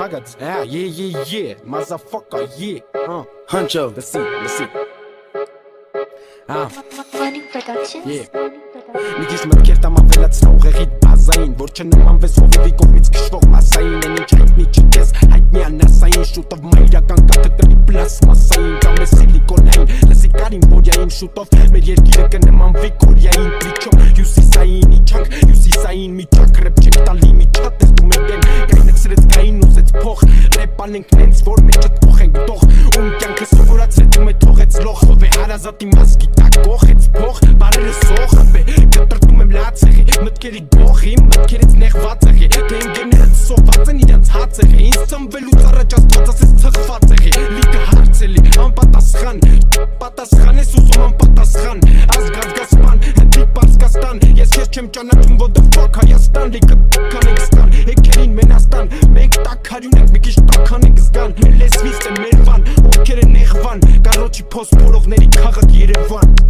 Pagats, yeah, motherfucker, yeah. Huncho, let's see. Money Productions. Yeah. Մի քիչ մտքեր տամ ավելացնող ուղեղիդ բազային Որ չնմանվես հովիվի կողմից քշվող մասային Են ինչ հայտնի չկես հայտնի անասային Շուտով մայրական կաթը կլի պլասմասային Կամ է սիլիկոնային լսի կարին բորյային Շուտով մեր երկիրը կնմանվի կորյային Պրիչոմ հյուսիսային իչանք հյուսիսային միջակ Ռեպ չեք տալի միջատ ես դու մեր դեմ Կայնեցրեց կային ուզեց փող Ռեպ անենք նենց որ մեջը թող ենք դող Ում կյանքը սովորացրեց ու մե թողեց լող Ով է հարազատի մասկի տակ կողեց փող Բարերը սոխ է Կտրտում եմ լացեղի, մտքերի գողի, մտքերից նեղված եղի Թե ընկերներդ սոված են իրանց հաց եղի Ինձ ծնվելուց առաջ աստված ասես թխված եղի Լիքը հարցելի, անպատասխան Պատասխան ես ուզում անպատասխան Ազգազգասպան, հնդիկ Պարսկաստան Ես քեզ չեմ ճանաչում what the fuck Հայաստան Լիքը տականենք ստան, էքերին մենաստան Մենք տակարյուն ենք, մի քիչ տականենք զգան Մեր լեսվից է մեր վան, ովքեր են նեղվան Կարոչի փոս բորողների քաղաք Երևան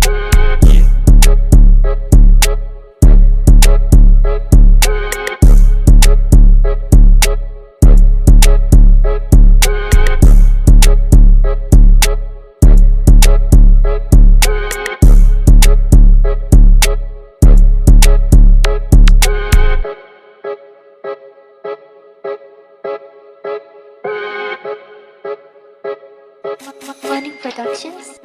Money Productions.